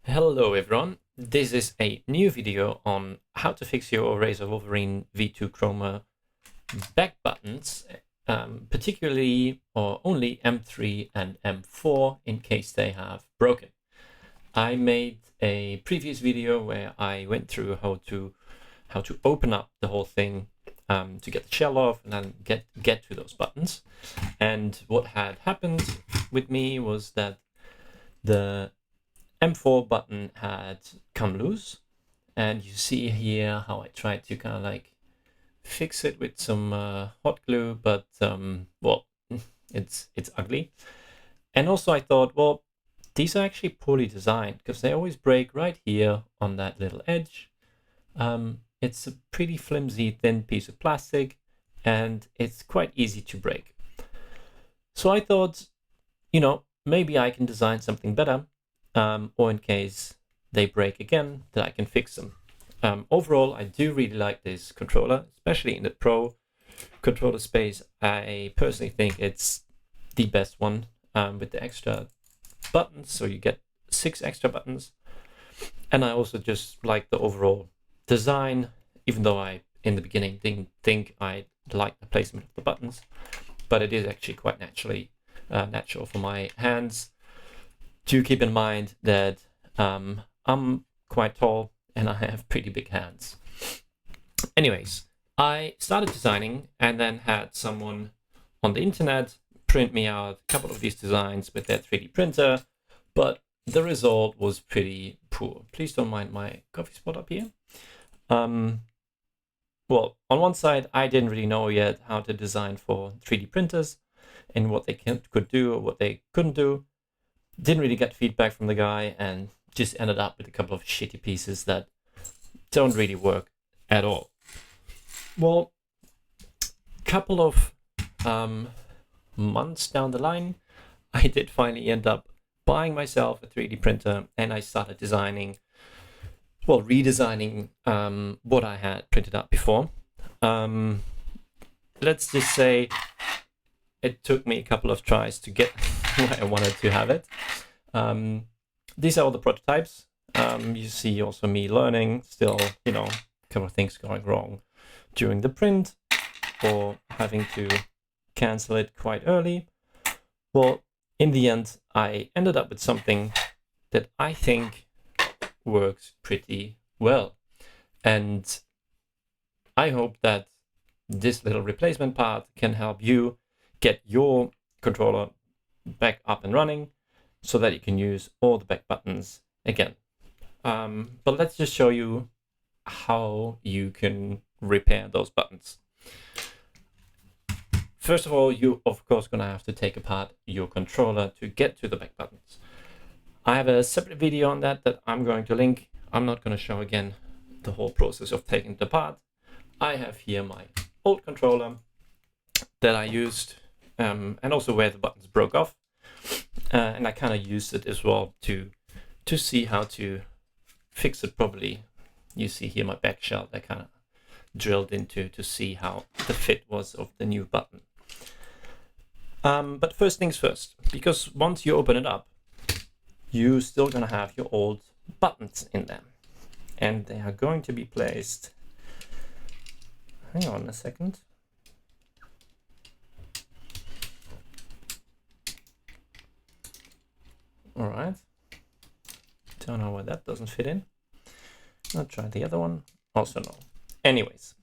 Hello everyone, this is a new video on how to fix your Razor Wolverine V2 Chroma back buttons, particularly or only M3 and M4 in case they have broken. I made a previous video where I went through how to open up the whole thing to get the shell off and then get to those buttons. And what had happened with me was that the M4 button had come loose, and you see here how I tried to kind of like fix it with some hot glue, but well, it's ugly. And also I thought, well, these are actually poorly designed because they always break right here on that little edge. It's a pretty flimsy, thin piece of plastic, and it's quite easy to break. So I thought, maybe I can design something better. Or in case they break again, that I can fix them. Overall, I do really like this controller, especially in the Pro controller space. I personally think it's the best one with the extra buttons, so you get 6 extra buttons. And I also just like the overall design, even though I, in the beginning, didn't think I liked the placement of the buttons, but it is actually quite natural for my hands. Do keep in mind that I'm quite tall and I have pretty big hands. Anyways, I started designing and then had someone on the internet print me out a couple of these designs with their 3D printer, but the result was pretty poor. Please don't mind my coffee spot up here. Well, on one side, I didn't really know yet how to design for 3D printers and what they could do or what they couldn't do. Didn't really get feedback from the guy and just ended up with a couple of shitty pieces that don't really work at all. Well, a couple of months down the line, I did finally end up buying myself a 3D printer and I started redesigning what I had printed out before. Let's just say it took me a couple of tries to get where I wanted to have it. These are all the prototypes. You see also me learning, still, a couple of things going wrong during the print or having to cancel it quite early. Well, in the end, I ended up with something that I think works pretty well. And I hope that this little replacement part can help you get your controller back up and running so that you can use all the back buttons again. But let's just show you how you can repair those buttons. First of all, you of course gonna have to take apart your controller to get to the back buttons. I have a separate video on that I'm going to link. I'm not going to show again the whole process of taking it apart. I have here my old controller that I used and also where the buttons broke off. And I kind of used it as well to see how to fix it properly. You see here my back shell I kind of drilled into to see how the fit was of the new button. But first things first, because once you open it up, you're still going to have your old buttons in them. And they are going to be placed, hang on a second. All right, don't know why that doesn't fit in. I'll try the other one, also no. Anyways,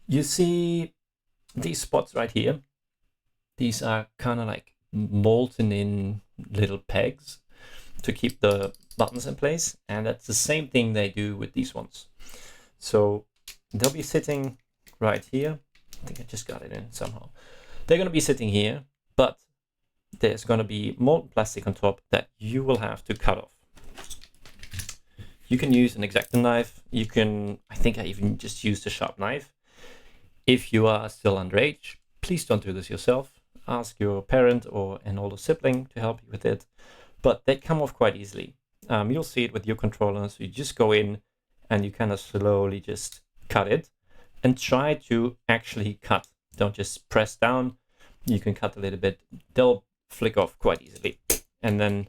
you see these spots right here. These are kind of like molten in little pegs to keep the buttons in place, and that's the same thing they do with these ones. So they'll be sitting right here. I think I just got it in somehow. They're going to be sitting here, but there's going to be molten plastic on top that you will have to cut off. You can use an X-Acto knife. You can, I think I even just used a sharp knife. If you are still underage, please don't do this yourself. Ask your parent or an older sibling to help you with it. But they come off quite easily. You'll see it with your controller. So you just go in and you kind of slowly just cut it and try to actually cut. Don't just press down. You can cut a little bit. They'll flick off quite easily. And then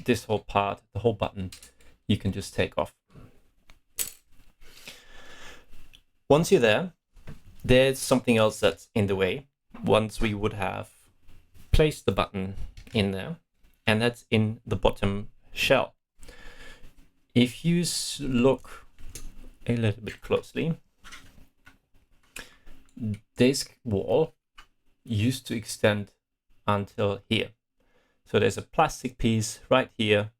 this whole part, the whole button, you can just take off. Once you're there, there's something else that's in the way. Once we would have placed the button in there, and that's in the bottom shell. If you look a little bit closely, this wall used to extend until here. So there's a plastic piece right here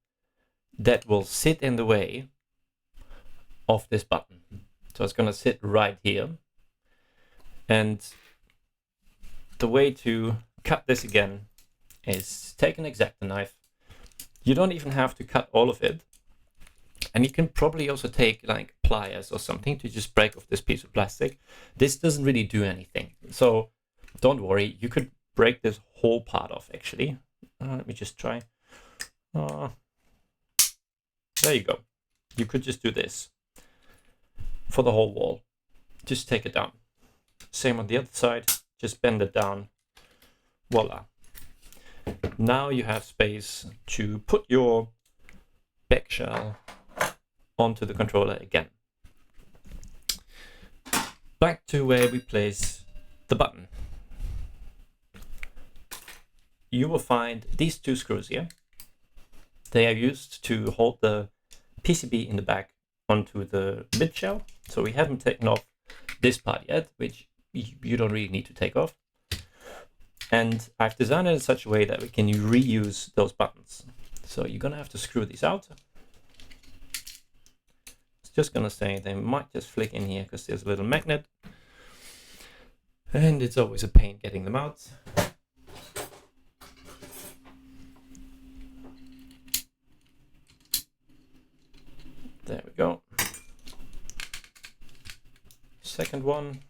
that will sit in the way of this button. So it's going to sit right here. And the way to cut this again is take an X-Acto knife. You don't even have to cut all of it. And you can probably also take like pliers or something to just break off this piece of plastic. This doesn't really do anything. So don't worry, you could break this whole part off actually. Let me just try. There you go. You could just do this for the whole wall. Just take it down. Same on the other side, just bend it down. Voila. Now you have space to put your back shell onto the controller again. Back to where we place the button. You will find these two screws here. They are used to hold the PCB in the back onto the mid shell. So we haven't taken off this part yet, which you don't really need to take off. And I've designed it in such a way that we can reuse those buttons. So you're gonna have to screw these out. It's just gonna say they might just flick in here because there's a little magnet. And it's always a pain getting them out. There we go. Second one.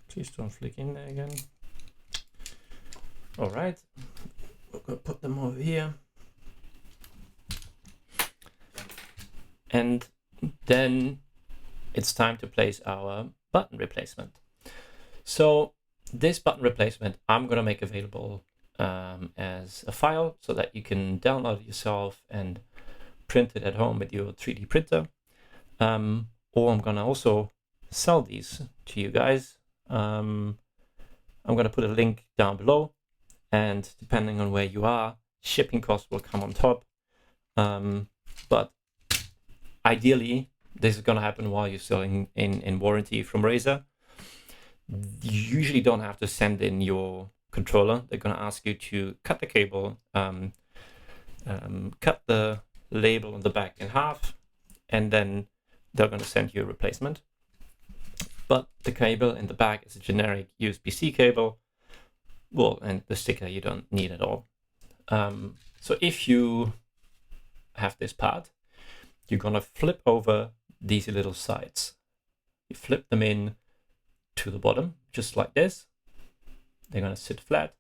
Please don't flick in there again. All right, we're gonna put them over here. And then it's time to place our button replacement. So this button replacement, I'm gonna make available as a file so that you can download it yourself and print it at home with your 3D printer. Or I'm gonna also sell these to you guys. I'm gonna put a link down below, and depending on where you are, shipping costs will come on top. But ideally, this is gonna happen while you're still in warranty from Razer. You usually don't have to send in your controller. They're gonna ask you to cut the cable, cut the label on the back in half, and then they're gonna send you a replacement. But the cable in the back is a generic USB-C cable. Well, and the sticker you don't need at all. So if you have this part, you're gonna flip over these little sides. You flip them in to the bottom, just like this. They're gonna sit flat.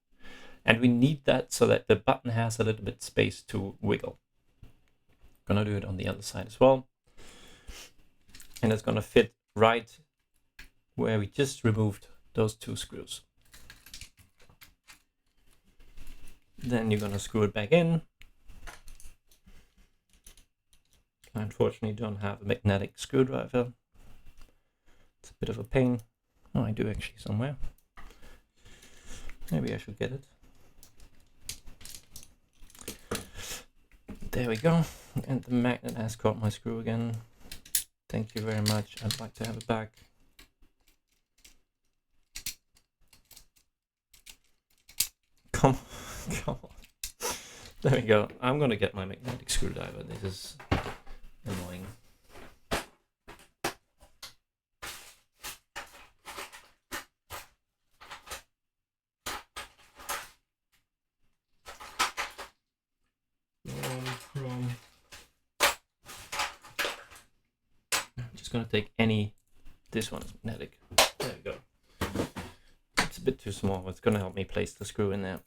And we need that so that the button has a little bit space to wiggle. Gonna do it on the other side as well. And it's gonna fit right where we just removed those two screws. Then you're gonna screw it back in. I unfortunately don't have a magnetic screwdriver. It's a bit of a pain. Oh, I do actually somewhere. Maybe I should get it. There we go. And the magnet has caught my screw again. Thank you very much. I'd like to have it back. Come on. There we go. I'm gonna get my magnetic screwdriver. This is annoying. I'm just gonna take this one is magnetic. There we go. It's a bit too small. It's gonna help me place the screw in there.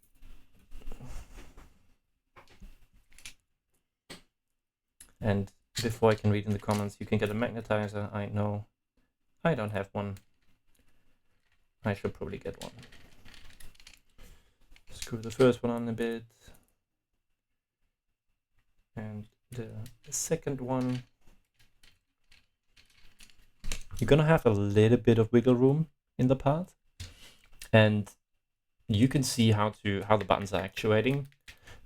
And before I can read in the comments, you can get a magnetizer. I know I don't have one. I should probably get one. Screw the first one on a bit. and the second one, you're gonna have a little bit of wiggle room in the part, and you can see how the buttons are actuating,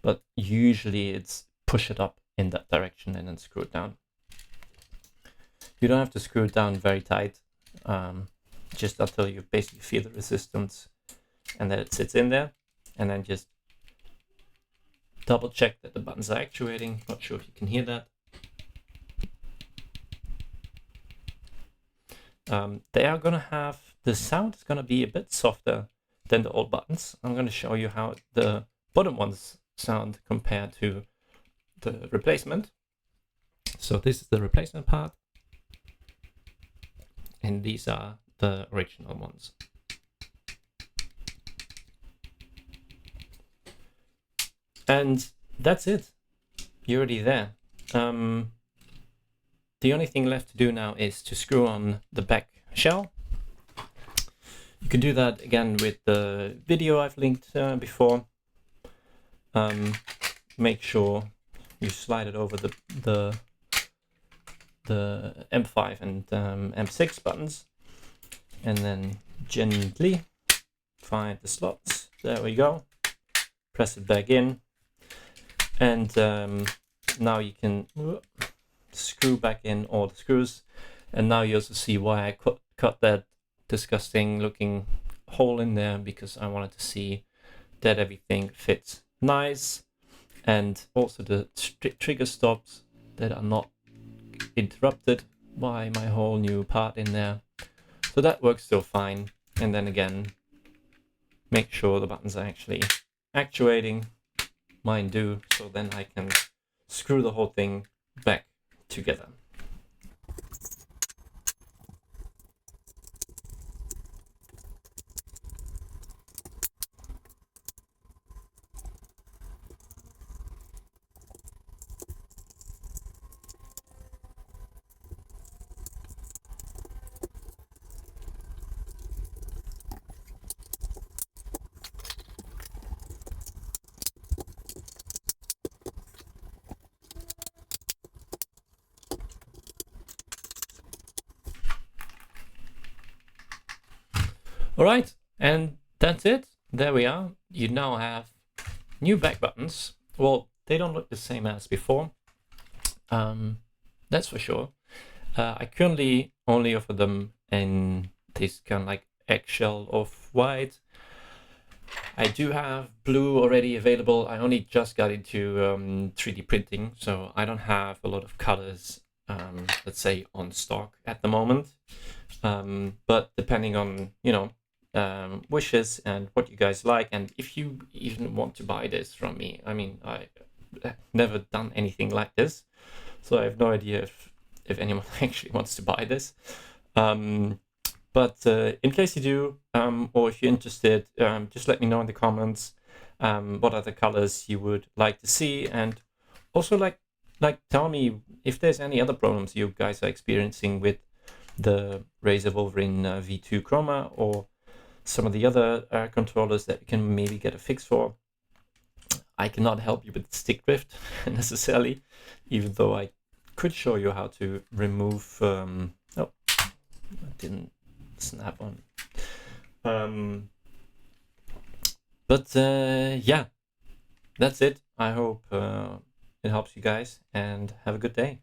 but usually it's push it up in that direction and then screw it down. You don't have to screw it down very tight, just until you basically feel the resistance and that it sits in there, and then just double check that the buttons are actuating. Not sure if you can hear that. They are gonna have, the sound is gonna be a bit softer than the old buttons. I'm gonna show you how the bottom ones sound compared to the replacement. So this is the replacement part, and these are the original ones. And that's it. You're already there. The only thing left to do now is to screw on the back shell. You can do that again with the video I've linked before. Make sure you slide it over the M5 and M6 buttons, and then gently find the slots. There we go. Press it back in, and now you can screw back in all the screws. And now you also see why I cut that disgusting looking hole in there, because I wanted to see that everything fits nice, and also the trigger stops that are not interrupted by my whole new part in there. So that works still fine. And then again, make sure the buttons are actually actuating. Mine do, so then I can screw the whole thing back together. All right, and that's it. There we are. You now have new back buttons. Well, they don't look the same as before. That's for sure. I currently only offer them in this kind of like eggshell of white. I do have blue already available. I only just got into 3D printing, so I don't have a lot of colors, let's say, on stock at the moment. But depending on, wishes and what you guys like, and if you even want to buy this from me, I mean, I've never done anything like this, so I have no idea if anyone actually wants to buy this. But in case you do, or if you're interested, just let me know in the comments what other colors you would like to see, and also like tell me if there's any other problems you guys are experiencing with the Razor Wolverine V2 Chroma, or some of the other controllers that you can maybe get a fix for. I cannot help you with stick drift necessarily, even though I could show you how to remove. Oh, I didn't snap on. But yeah, that's it. I hope it helps you guys, and have a good day.